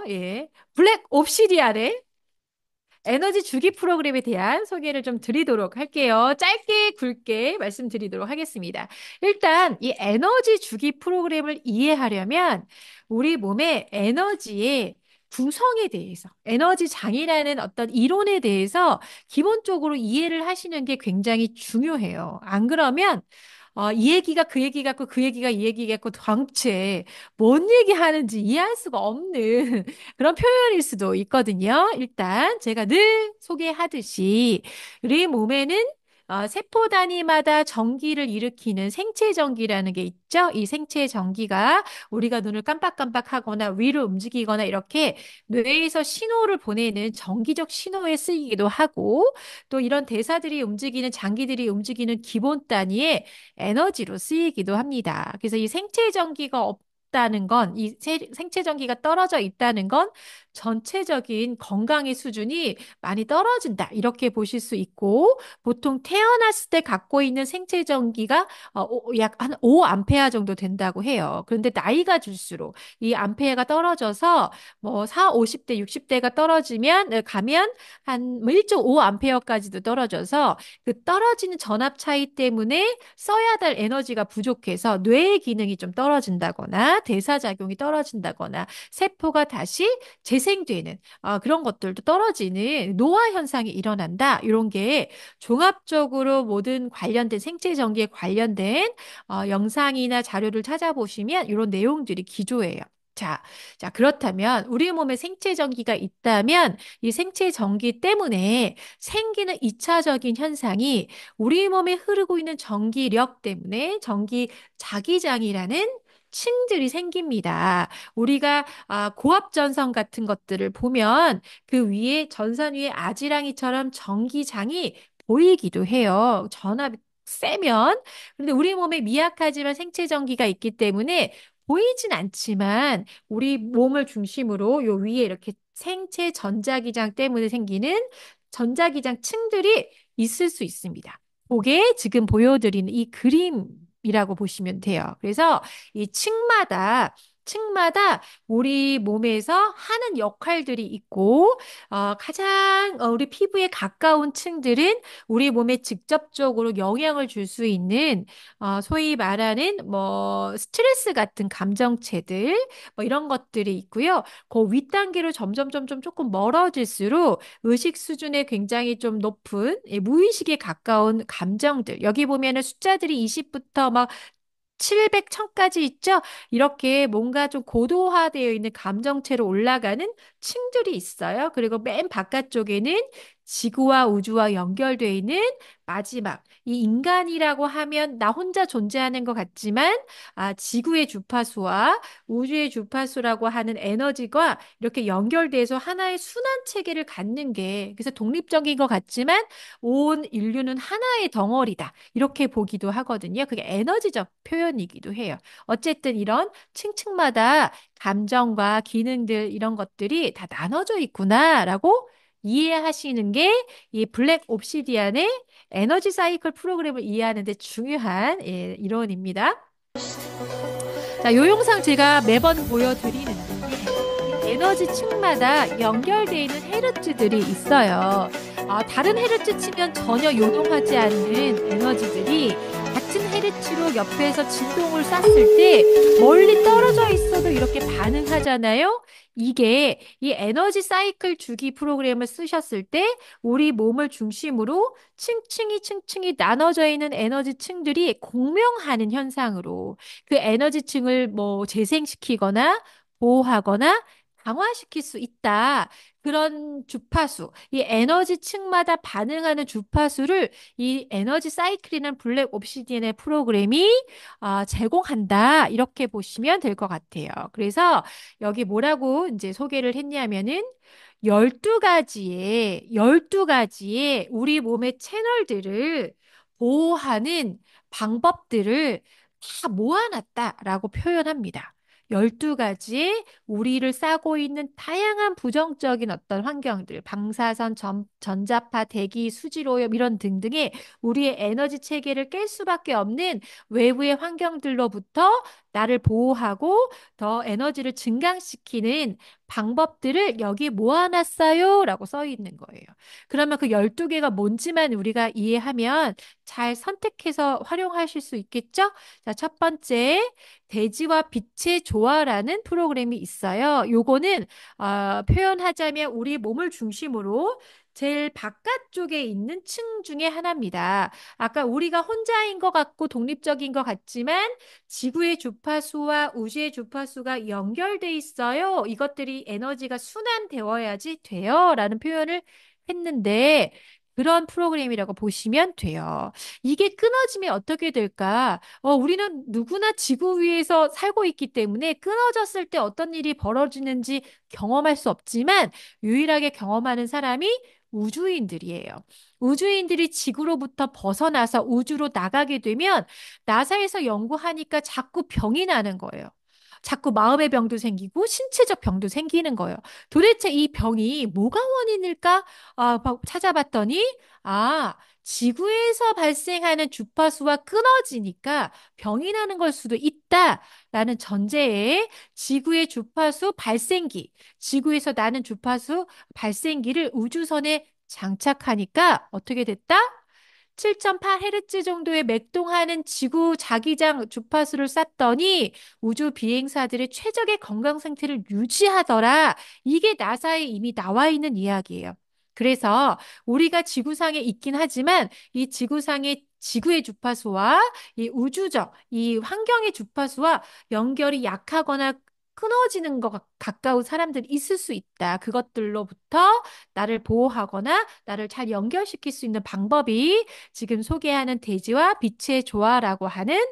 예. 블랙 옵시디안의 에너지 주기 프로그램에 대한 소개를 좀 드리도록 할게요. 짧게 굵게 말씀드리도록 하겠습니다. 일단 이 에너지 주기 프로그램을 이해하려면 우리 몸의 에너지의 구성에 대해서, 에너지 장이라는 어떤 이론에 대해서 기본적으로 이해를 하시는 게 굉장히 중요해요. 안 그러면 이 얘기가 그 얘기 같고 그 얘기가 이 얘기 같고 광채 뭔 얘기하는지 이해할 수가 없는 그런 표현일 수도 있거든요. 일단 제가 늘 소개하듯이 우리 몸에는 세포 단위마다 전기를 일으키는 생체 전기라는 게 있죠. 이 생체 전기가 우리가 눈을 깜빡깜빡하거나 위로 움직이거나 이렇게 뇌에서 신호를 보내는 정기적 신호에 쓰이기도 하고 또 이런 대사들이 움직이는 장기들이 움직이는 기본 단위의 에너지로 쓰이기도 합니다. 그래서 이 생체 전기가 없다는 건, 생체 전기가 떨어져 있다는 건 전체적인 건강의 수준이 많이 떨어진다. 이렇게 보실 수 있고, 보통 태어났을 때 갖고 있는 생체 전기가 약 한 5암페어 정도 된다고 해요. 그런데 나이가 들수록 이 암페어가 떨어져서 뭐 4, 50대, 60대가 가면 한 1.5암페어까지도 떨어져서 그 떨어지는 전압 차이 때문에 써야 될 에너지가 부족해서 뇌의 기능이 좀 떨어진다거나 대사작용이 떨어진다거나 세포가 다시 재생되는 그런 것들도 떨어지는 노화 현상이 일어난다. 이런 게 종합적으로 모든 관련된 생체 전기에 관련된 영상이나 자료를 찾아보시면 이런 내용들이 기조예요. 자, 자, 그렇다면 우리 몸에 생체 전기가 있다면 이 생체 전기 때문에 생기는 이차적인 현상이 우리 몸에 흐르고 있는 전기력 때문에 전기 자기장이라는 층들이 생깁니다. 우리가 고압 전선 같은 것들을 보면 그 위에 전선 위에 아지랑이처럼 전기장이 보이기도 해요. 전압이 세면. 그런데 우리 몸에 미약하지만 생체 전기가 있기 때문에 보이진 않지만 우리 몸을 중심으로 요 위에 이렇게 생체 전자기장 때문에 생기는 전자기장 층들이 있을 수 있습니다. 그게 지금 보여드리는 이 그림이라고 보시면 돼요. 그래서 이 층마다 우리 몸에서 하는 역할들이 있고, 가장 우리 피부에 가까운 층들은 우리 몸에 직접적으로 영향을 줄 수 있는, 소위 말하는 뭐 스트레스 같은 감정체들, 뭐 이런 것들이 있고요. 그 윗단계로 점점 조금 멀어질수록 의식 수준에 굉장히 좀 높은 무의식에 가까운 감정들. 여기 보면은 숫자들이 20부터 막 700, 1000까지 있죠? 이렇게 뭔가 좀 고도화되어 있는 감정체로 올라가는 층들이 있어요. 그리고 맨 바깥쪽에는 지구와 우주와 연결되어 있는 마지막, 이 인간이라고 하면 나 혼자 존재하는 것 같지만, 지구의 주파수와 우주의 주파수라고 하는 에너지가 이렇게 연결돼서 하나의 순환 체계를 갖는 게, 그래서 독립적인 것 같지만, 온 인류는 하나의 덩어리다. 이렇게 보기도 하거든요. 그게 에너지적 표현이기도 해요. 어쨌든 이런 층층마다 감정과 기능들 이런 것들이 다 나눠져 있구나라고 이해하시는 게 이 블랙 옵시디안의 에너지 사이클 프로그램을 이해하는 데 중요한 이론입니다. 자, 요 영상 제가 매번 보여드리는데 에너지 층마다 연결되어 있는 헤르츠들이 있어요. 다른 헤르츠 치면 전혀 요동하지 않는 에너지들이 같은 헤르츠로 옆에서 진동을 쐈을 때 멀리 떨어져 있어도 이렇게 반응하잖아요. 이게 이 에너지 사이클 주기 프로그램을 쓰셨을 때 우리 몸을 중심으로 층층이 나눠져 있는 에너지 층들이 공명하는 현상으로 그 에너지 층을 뭐 재생시키거나 보호하거나 강화시킬 수 있다. 그런 주파수, 이 에너지 층마다 반응하는 주파수를 이 에너지 사이클이라는 블랙 옵시디언의 프로그램이 제공한다. 이렇게 보시면 될 것 같아요. 그래서 여기 뭐라고 이제 소개를 했냐면은 12가지의 우리 몸의 채널들을 보호하는 방법들을 다 모아놨다라고 표현합니다. 12가지의 우리를 싸고 있는 다양한 부정적인 어떤 환경들, 방사선, 전자파, 대기, 수질오염 이런 등등의 우리의 에너지 체계를 깰 수밖에 없는 외부의 환경들로부터 나를 보호하고 더 에너지를 증강시키는 방법들을 여기 모아놨어요. 라고 써 있는 거예요. 그러면 그 12개가 뭔지만 우리가 이해하면 잘 선택해서 활용하실 수 있겠죠? 자, 첫 번째, 대지와 빛의 조화라는 프로그램이 있어요. 요거는 표현하자면 우리 몸을 중심으로 제일 바깥쪽에 있는 층 중에 하나입니다. 아까 우리가 혼자인 것 같고 독립적인 것 같지만 지구의 주파수와 우주의 주파수가 연결돼 있어요. 이것들이 에너지가 순환되어야지 돼요. 라는 표현을 했는데 그런 프로그램이라고 보시면 돼요. 이게 끊어지면 어떻게 될까? 우리는 누구나 지구 위에서 살고 있기 때문에 끊어졌을 때 어떤 일이 벌어지는지 경험할 수 없지만 유일하게 경험하는 사람이 우주인들이에요. 우주인들이 지구로부터 벗어나서 우주로 나가게 되면 나사에서 연구하니까 자꾸 병이 나는 거예요. 자꾸 마음의 병도 생기고 신체적 병도 생기는 거예요. 도대체 이 병이 뭐가 원인일까? 찾아봤더니 지구에서 발생하는 주파수와 끊어지니까 병이 나는 걸 수도 있다라는 전제에 지구의 주파수 발생기, 지구에서 나는 주파수 발생기를 우주선에 장착하니까 어떻게 됐다? 7.8Hz 정도의 맥동하는 지구 자기장 주파수를 쐈더니 우주 비행사들의 최적의 건강 상태를 유지하더라. 이게 나사에 이미 나와 있는 이야기예요. 그래서 우리가 지구상에 있긴 하지만 이 지구상의 지구의 주파수와 이 우주적, 이 환경의 주파수와 연결이 약하거나 끊어지는 것 가까운 사람들이 있을 수 있다. 그것들로부터 나를 보호하거나 나를 잘 연결시킬 수 있는 방법이 지금 소개하는 대지와 빛의 조화라고 하는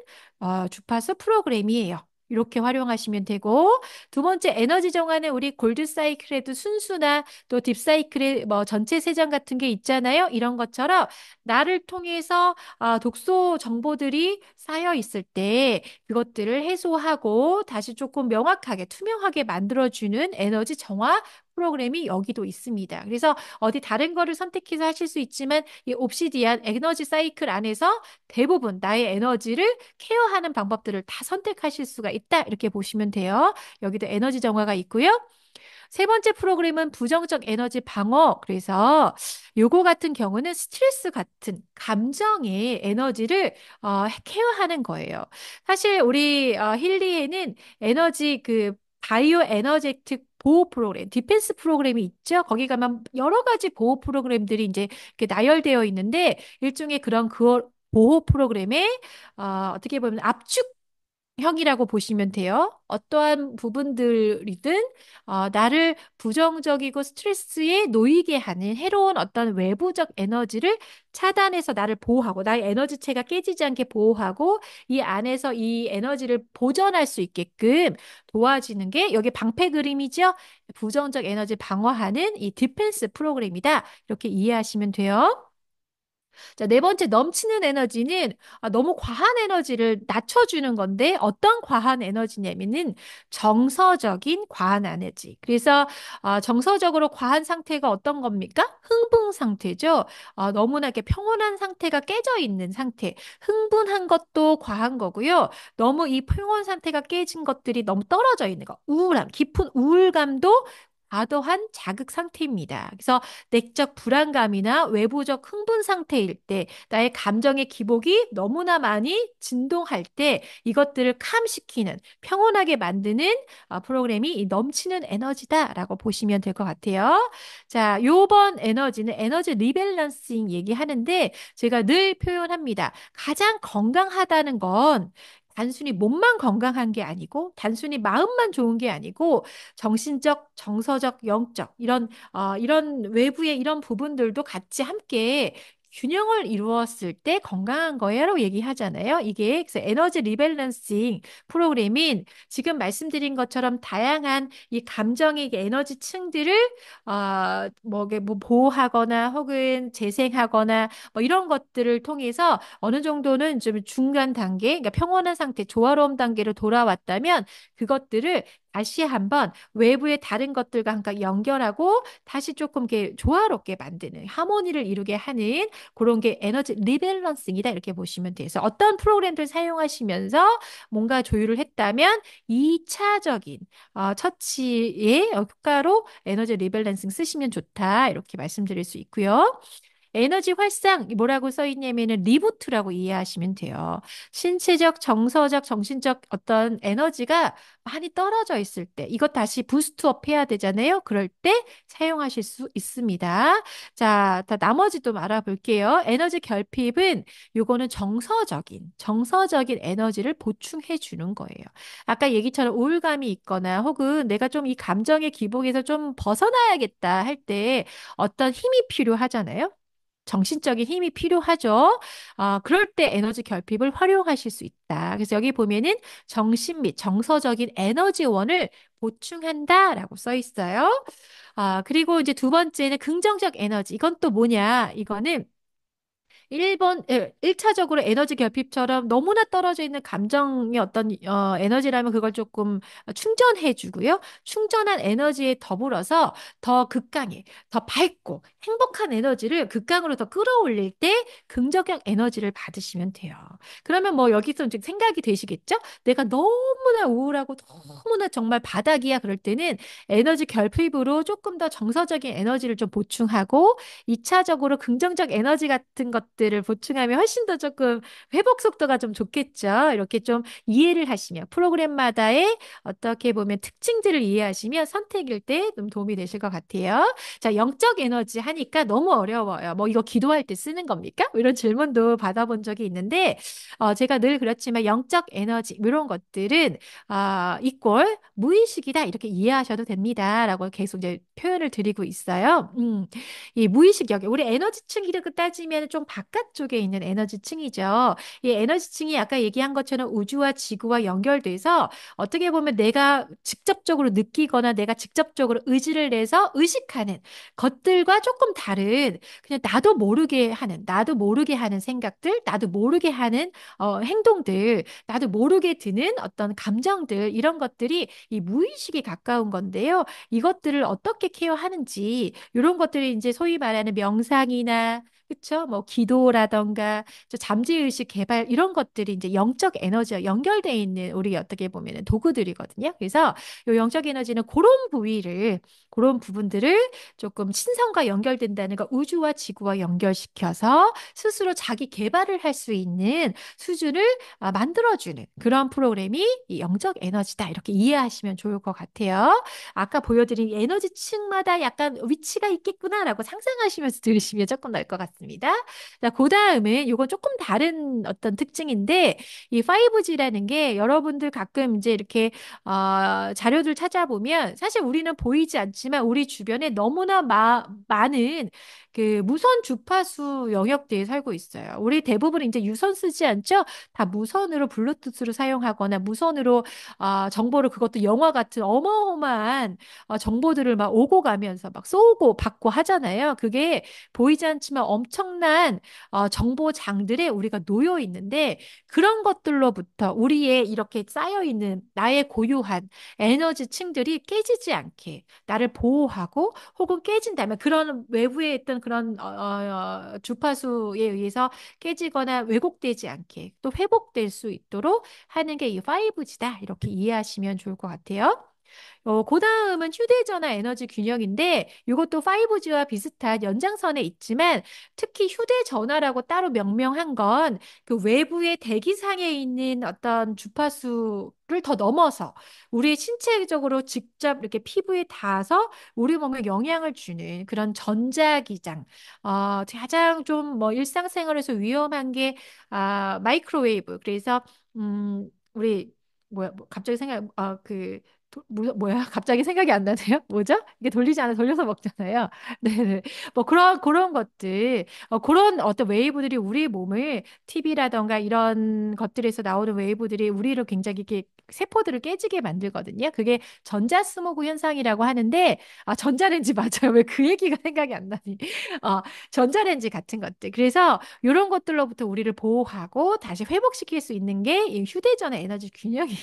주파수 프로그램이에요. 이렇게 활용하시면 되고 두 번째 에너지 정화는 우리 골드 사이클에도 순수나 또 딥 사이클의 뭐 전체 세전 같은 게 있잖아요. 이런 것처럼 나를 통해서 독소 정보들이 쌓여 있을 때 그것들을 해소하고 다시 조금 명확하게 투명하게 만들어주는 에너지 정화 프로그램이 여기도 있습니다. 그래서 어디 다른 거를 선택해서 하실 수 있지만 이 옵시디안 에너지 사이클 안에서 대부분 나의 에너지를 케어하는 방법들을 다 선택하실 수가 있다. 이렇게 보시면 돼요. 여기도 에너지 정화가 있고요. 세 번째 프로그램은 부정적 에너지 방어. 그래서 요거 같은 경우는 스트레스 같은 감정의 에너지를 케어하는 거예요. 사실 우리 힐리에는 에너지 바이오 에너제틱 보호 프로그램, 디펜스 프로그램이 있죠. 거기 가면 여러 가지 보호 프로그램들이 이제 이렇게 나열되어 있는데 일종의 그런 그 보호 프로그램에 어떻게 보면 압축 형이라고 보시면 돼요. 어떠한 부분들이든 나를 부정적이고 스트레스에 놓이게 하는 해로운 어떤 외부적 에너지를 차단해서 나를 보호하고 나의 에너지체가 깨지지 않게 보호하고 이 안에서 이 에너지를 보존할 수 있게끔 도와지는 게 여기 방패 그림이죠. 부정적 에너지 방어하는 이 디펜스 프로그램이다. 이렇게 이해하시면 돼요. 자, 네 번째, 넘치는 에너지는 너무 과한 에너지를 낮춰주는 건데 어떤 과한 에너지냐면은 정서적인 과한 에너지. 그래서 정서적으로 과한 상태가 어떤 겁니까? 흥분 상태죠. 너무나 이렇게 평온한 상태가 깨져 있는 상태. 흥분한 것도 과한 거고요. 너무 이 평온 상태가 깨진 것들이 너무 떨어져 있는 거. 우울함, 깊은 우울감도 과도한 자극 상태입니다. 그래서 내적 불안감이나 외부적 흥분 상태일 때, 나의 감정의 기복이 너무나 많이 진동할 때 이것들을 캄시키는, 평온하게 만드는 프로그램이 이 넘치는 에너지다라고 보시면 될 것 같아요. 자, 요번 에너지는 에너지 리밸런싱 얘기하는데 제가 늘 표현합니다. 가장 건강하다는 건 단순히 몸만 건강한 게 아니고 단순히 마음만 좋은 게 아니고 정신적, 정서적, 영적 이런 외부의 이런 부분들도 같이 함께 균형을 이루었을 때 건강한 거예요 얘기하잖아요. 이게 그래서 에너지 리밸런싱 프로그램인 지금 말씀드린 것처럼 다양한 이 감정의 에너지 층들을 뭐 보호하거나 혹은 재생하거나 뭐 이런 것들을 통해서 어느 정도는 좀 중간 단계, 그러니까 평온한 상태, 조화로움 단계로 돌아왔다면 그것들을 다시 한번 외부의 다른 것들과 함께 연결하고 다시 조금 이렇게 조화롭게 만드는 하모니를 이루게 하는 그런 게 에너지 리밸런싱이다 이렇게 보시면 돼요. 그래서 어떤 프로그램들 사용하시면서 뭔가 조율을 했다면 2차적인 처치의 효과로 에너지 리밸런싱 쓰시면 좋다 이렇게 말씀드릴 수 있고요. 에너지 활상 뭐라고 써 있냐면은 리부트라고 이해하시면 돼요. 신체적, 정서적, 정신적 어떤 에너지가 많이 떨어져 있을 때 이것 다시 부스트업 해야 되잖아요. 그럴 때 사용하실 수 있습니다. 자, 다 나머지 또 알아볼게요. 에너지 결핍은 요거는 정서적인 에너지를 보충해 주는 거예요. 아까 얘기처럼 우울감이 있거나 혹은 내가 좀 이 감정의 기복에서 좀 벗어나야겠다 할 때 어떤 힘이 필요하잖아요. 정신적인 힘이 필요하죠. 그럴 때 에너지 결핍을 활용하실 수 있다. 그래서 여기 보면은 정신 및 정서적인 에너지원을 보충한다라고 써 있어요. 그리고 이제 두 번째는 긍정적 에너지. 이건 또 뭐냐? 이거는 1차적으로 에너지 결핍처럼 너무나 떨어져 있는 감정의 어떤 에너지라면 그걸 조금 충전해 주고요. 충전한 에너지에 더불어서 더 극강의, 더 밝고 행복한 에너지를 극강으로 더 끌어올릴 때 긍정적 에너지를 받으시면 돼요. 그러면 뭐 여기서 이제 생각이 되시겠죠? 내가 너무나 우울하고 너무나 정말 바닥이야 그럴 때는 에너지 결핍으로 조금 더 정서적인 에너지를 좀 보충하고 2차적으로 긍정적 에너지 같은 것들을 보충하면 훨씬 더 조금 회복 속도가 좀 좋겠죠. 이렇게 좀 이해를 하시면 프로그램마다의 어떻게 보면 특징들을 이해하시면 선택일 때 좀 도움이 되실 것 같아요. 자, 영적 에너지 하니까 너무 어려워요. 뭐 이거 기도할 때 쓰는 겁니까? 뭐 이런 질문도 받아본 적이 있는데 제가 늘 그렇지만 영적 에너지 이런 것들은 이꼴 무의식이다 이렇게 이해하셔도 됩니다라고 계속 이제 표현을 드리고 있어요. 이 무의식 영역, 우리 에너지층이라고 따지면 좀 바깥쪽에 있는 에너지층이죠. 이 에너지층이 아까 얘기한 것처럼 우주와 지구와 연결돼서 어떻게 보면 내가 직접적으로 느끼거나 내가 직접적으로 의지를 내서 의식하는 것들과 조금 다른 그냥 나도 모르게 하는 생각들, 나도 모르게 하는 행동들, 나도 모르게 드는 어떤 감정들 이런 것들이 이 무의식에 가까운 건데요. 이것들을 어떻게 케어하는지 이런 것들이 이제 소위 말하는 명상이나 그쵸? 뭐 기도라던가 저 잠재의식 개발 이런 것들이 이제 영적 에너지와 연결돼 있는 우리 어떻게 보면은 도구들이거든요. 그래서 요 영적 에너지는 그런 부분들을 조금 신성과 연결된다는 거 우주와 지구와 연결시켜서 스스로 자기 개발을 할 수 있는 수준을 만들어주는 그런 프로그램이 이 영적 에너지다 이렇게 이해하시면 좋을 것 같아요. 아까 보여드린 에너지층마다 약간 위치가 있겠구나라고 상상하시면서 들으시면 조금 나을 것 같습니다. 자, 그 다음은 이건 조금 다른 어떤 특징인데 이 5G라는 게 여러분들 가끔 이제 이렇게 자료들 찾아보면 사실 우리는 보이지 않지만 우리 주변에 너무나 많은 그 무선 주파수 영역대에 살고 있어요. 우리 대부분 이제 유선 쓰지 않죠? 다 무선으로 블루투스로 사용하거나 무선으로 정보를 그것도 영화 같은 어마어마한 정보들을 막 오고 가면서 막 쏘고 받고 하잖아요. 그게 보이지 않지만 엄청난 정보장들에 우리가 놓여 있는데 그런 것들로부터 우리의 이렇게 쌓여 있는 나의 고유한 에너지층들이 깨지지 않게 나를 보호하고 혹은 깨진다면 그런 외부에 있던 그런 주파수에 의해서 깨지거나 왜곡되지 않게 또 회복될 수 있도록 하는 게 이 5G다. 이렇게 이해하시면 좋을 것 같아요. 그 다음은 휴대전화 에너지 균형인데 이것도 5G와 비슷한 연장선에 있지만 특히 휴대전화라고 따로 명명한 건 그 외부의 대기상에 있는 어떤 주파수를 더 넘어서 우리 신체적으로 직접 이렇게 피부에 닿아서 우리 몸에 영향을 주는 그런 전자기장. 가장 좀 뭐 일상생활에서 위험한 게 마이크로웨이브. 그래서 우리 뭐야 뭐 갑자기 생각 뭐야? 갑자기 생각이 안 나네요. 뭐죠? 이게 돌리지 않아 돌려서 먹잖아요. 네네. 뭐 그런 것들, 그런 어떤 웨이브들이 우리 몸을 TV라던가 이런 것들에서 나오는 웨이브들이 우리를 굉장히 이렇게 세포들을 깨지게 만들거든요. 그게 전자스모그 현상이라고 하는데, 전자레인지 맞아요. 왜 그 얘기가 생각이 안 나니? 어, 전자레인지 같은 것들. 그래서 이런 것들로부터 우리를 보호하고 다시 회복시킬 수 있는 게 이 휴대전화 에너지 균형이에요.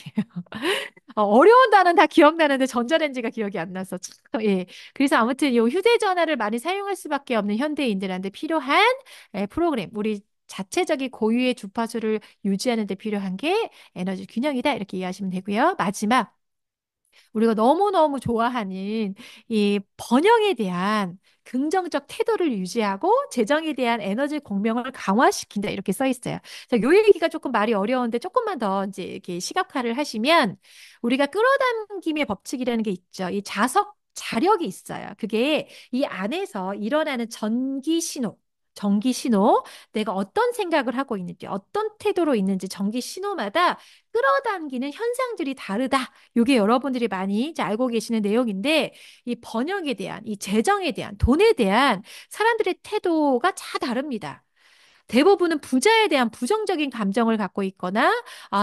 어려운 단어는 다 다 기억나는데 전자레인지가 기억이 안 나서 참, 예. 그래서 아무튼 이 휴대전화를 많이 사용할 수밖에 없는 현대인들한테 필요한 프로그램, 우리 자체적인 고유의 주파수를 유지하는 데 필요한 게 에너지 균형이다. 이렇게 이해하시면 되고요. 마지막 우리가 너무너무 좋아하는 이 번영에 대한 긍정적 태도를 유지하고 재정에 대한 에너지 공명을 강화시킨다. 이렇게 써 있어요. 자, 요 얘기가 조금 말이 어려운데 조금만 더 이제 이렇게 시각화를 하시면 우리가 끌어당김의 법칙이라는 게 있죠. 이 자석 자력이 있어요. 그게 이 안에서 일어나는 전기 신호, 내가 어떤 생각을 하고 있는지, 어떤 태도로 있는지 전기 신호마다 끌어당기는 현상들이 다르다. 이게 여러분들이 많이 이제 알고 계시는 내용인데 이 번영에 대한, 이 재정에 대한, 돈에 대한 사람들의 태도가 다 다릅니다. 대부분은 부자에 대한 부정적인 감정을 갖고 있거나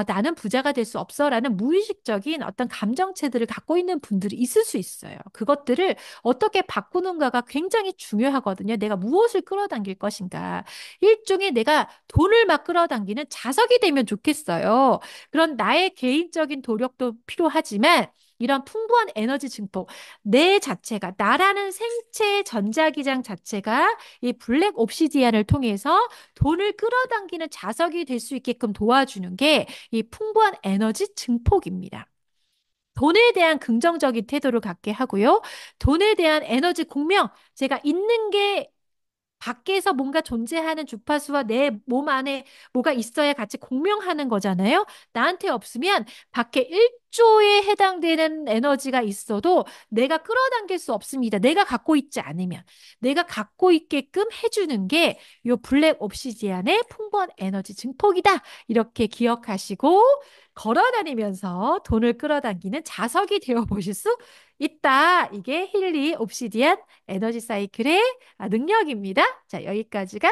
나는 부자가 될 수 없어라는 무의식적인 어떤 감정체들을 갖고 있는 분들이 있을 수 있어요. 그것들을 어떻게 바꾸는가가 굉장히 중요하거든요. 내가 무엇을 끌어당길 것인가. 일종의 내가 돈을 막 끌어당기는 자석이 되면 좋겠어요. 그런 나의 개인적인 노력도 필요하지만 이런 풍부한 에너지 증폭, 내 자체가, 나라는 생체 전자기장 자체가 이 블랙 옵시디안을 통해서 돈을 끌어당기는 자석이 될 수 있게끔 도와주는 게 이 풍부한 에너지 증폭입니다. 돈에 대한 긍정적인 태도를 갖게 하고요. 돈에 대한 에너지 공명, 제가 있는 게 밖에서 뭔가 존재하는 주파수와 내 몸 안에 뭐가 있어야 같이 공명하는 거잖아요. 나한테 없으면 밖에 1조에 해당되는 에너지가 있어도 내가 끌어당길 수 없습니다. 내가 갖고 있지 않으면. 내가 갖고 있게끔 해주는 게 이 블랙 옵시디안의 풍부한 에너지 증폭이다. 이렇게 기억하시고 걸어 다니면서 돈을 끌어당기는 자석이 되어 보실 수 있다. 이게 힐리 옵시디안 에너지 사이클의 능력입니다. 자, 여기까지가